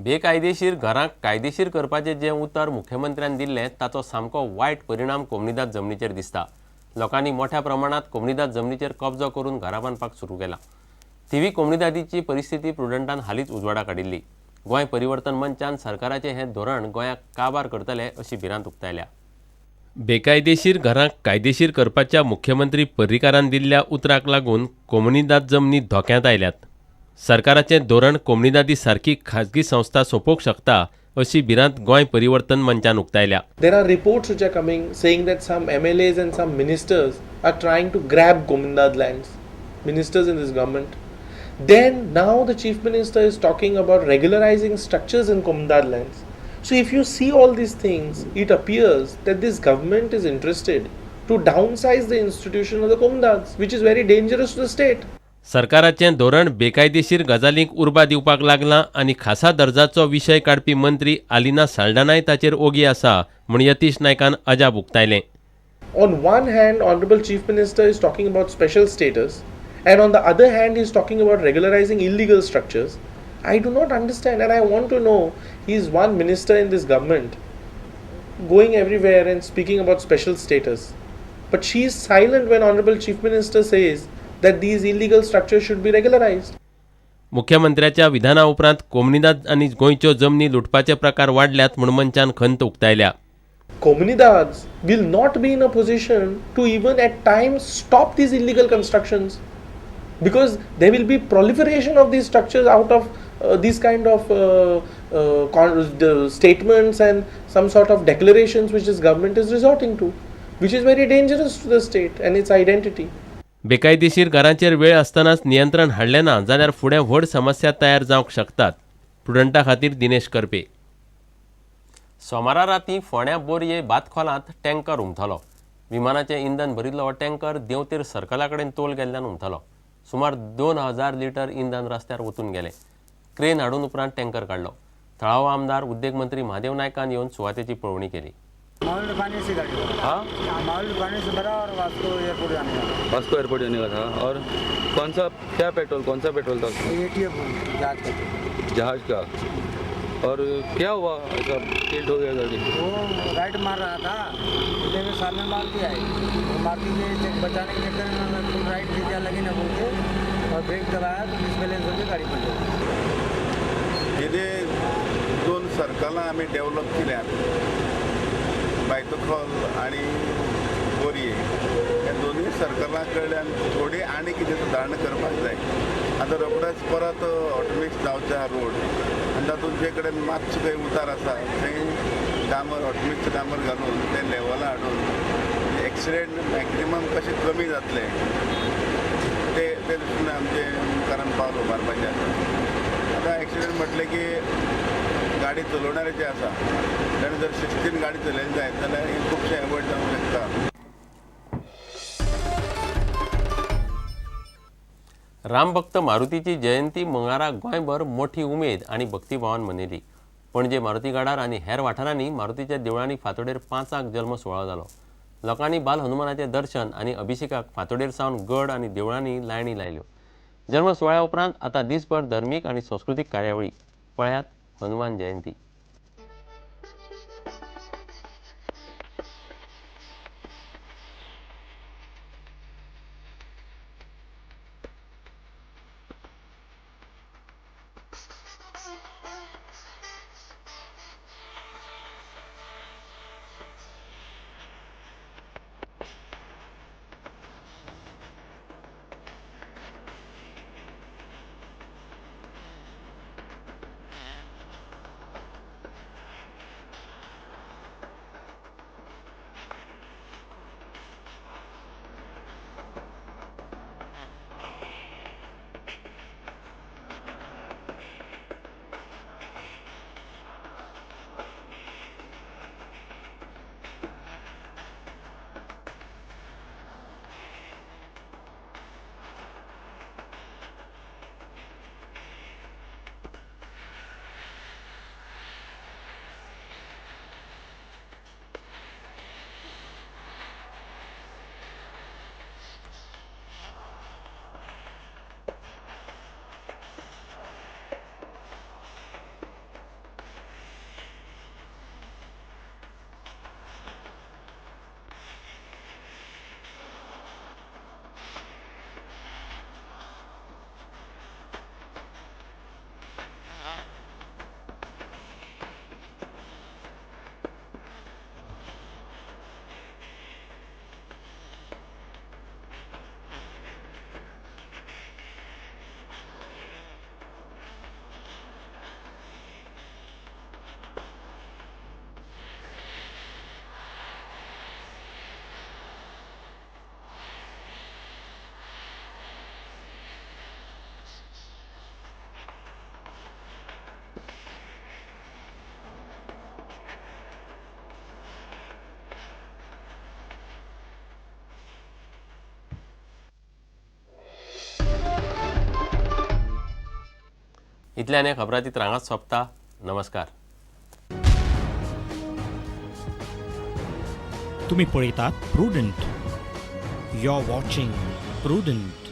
बेकायदेशीर घरांक कायदेशीर करपाचें जे उतर मुख्यमंत्र्यान दिल्लें ताचो सामको वायट परिणाम कोमनिदाद जमनीचेर दिसता। लोकांनी मोठ्या प्रमाणात कोमनिदाद जमनीचेर कब्जो करून घरां बांदपाक सुरू केला। थिवी कोमनिदादीची परिस्थिती प्रुडंटान हालींच उजवाडा काडिल्ली। गोंय परिवर्तन मंचान सरकाराचें हें धोरण गोंयाक काबार करतले अशी भिरांत उक्तायल्या। बेकायदेशीर घरांक कायदेशीर करपाच्या मुख्यमंत्री पर्रीकारान दिल्ल्या उतराक लागून कोमनिदाद जमनी धोक्यांत आयल्यात। सरकाराचें धोरण कोमनिदादी सारकी खाजगी संस्था सोंपोवंक शकता अशी भिरांत गोंय परिवर्तन मंचान उक्तायल्या। There are reports which are coming saying that some MLAs and some ministers are trying to grab Communidade lands, ministers in this government. Then now the chief minister is talking about regularizing structures in Communidade lands. So if you see all these things, it appears that this government is interested to downsize the institution of the Communidades, which is very dangerous to the state. सरकाराचें धोरण बेकायदेशीर गजालींक उर्बा दिवपाक लागलां आनी खासा दर्जाचो विशय काडपी मंत्री आलिना साल्ढानाय ताचेर ओगी आसा म्हूण यतीश नायकान अजाप उक्तायलें। On one hand, Honorable Chief Minister is talking about special status, and on the other hand, he is talking about regularizing illegal structures. I do not understand, and I want to know, he is one minister in this government, going everywhere and speaking about special status. But she is silent when Honorable Chief Minister says that these illegal structures should be regularized. मुख्यमंत्र्याच्या विधाना उपरांत कोमनिदाद आनी गोंयच्यो जमनी लुटपाचे प्रकार वाडल्यात म्हूण मंचान खंत उक्तायल्या। Communidades will not be in a position to even at times stop these illegal constructions, because there will be proliferation of these structures out of these kind of statements and some sort of declarations which this government is resorting to, which is very dangerous to the state and its identity. बेकायदेशीर घरांचेर वेळ आसतनाच नियंत्रण हाडलें ना जाल्यार फुडें व्हड समस्या तयार जावंक शकतात। प्रुडंटा खातीर दिनेश करपे। सोमारा रातीं फोंड्या बोरये बातखोलांत टँकर उमथलो। विमानाचें इंधन भरिल्लो हो टँकर देंवतेर सर्कला कडेन तोल गेल्ल्यान उमथलो। सुमार 2000 लिटर इंधन रस्त्यार वचून गेलें। क्रेन हाडून उपरांत टँकर काडलो। थळावो आमदार उद्देग मंत्री महादेव नायकान येवन सुवातेची पळोवणी केली। वास्को एयरपोर्ट जाने का था। और कौन सा पेट्रोल था? जहाज का। और क्या हुआ, ऐसा टिल्ट हो गया गाड़ी? वो राइट मार रहा था, इतने में सामने मार दिया है। वो मारती के बचाने के चक्कर में मैं फुल राइट दे दिया लगी ना बोल के, और ब्रेक दबाया तो डिसबैलेंस होकर गाड़ी पलटी। हे 2 सर्कलां आमी डेव्हलप केल्यात, बायतखोल आणि बोरये ह्या दोनूय सर्कलां कडल्यान थोडी आनी कितें सुदारणा करपाक जाय। आतां रोखडेच परत ऑटोमिक्स जावचो हा रोड, आनी तातूंत जे कडेन मातशें खंय उतार आसा थंय डांबर ऑटोमिक्स डांबर घालून ते लेवला हाडून एक्सिडेंट मॅक्झिमम कशें कमी जातले ते दृश्टीन आमचे मुखारान पावल उबारपाचें आसा। आतां एक्सिडेंट म्हटलें की गाडी चलोवणारे जे आसा ताणें जर शिस्तीन गाडी चलयली जायत जाल्यार हे खुबशे एवॉयड जावंक शकता। रामभक्त मारुतीची जयंती मंगळारा गोंयभर मोठी उमेद आणि भक्तिभावान मनयली। पणजे मारुती गाडार आनी हेर वाठारांनी मारुतीच्या देवळांनी फांतोडेर 5 जल्म सुवाळो जालो। लोकांनी बाल हनुमानाचें दर्शन आनी अभिषेकाक फांतोडेर सावन गड आनी देवळांनी लायणी लायल्यो। जल्म सुवाळ्या उपरांत आतां दिसभर धर्मीक आनी संस्कृतीक कार्यावळी। पळयात हनुमान जयंती। इतल्यान हे खबरातीत हांगाच सोंपता. नमस्कार. तुम्ही पळयतात Prudent. You are watching prudent.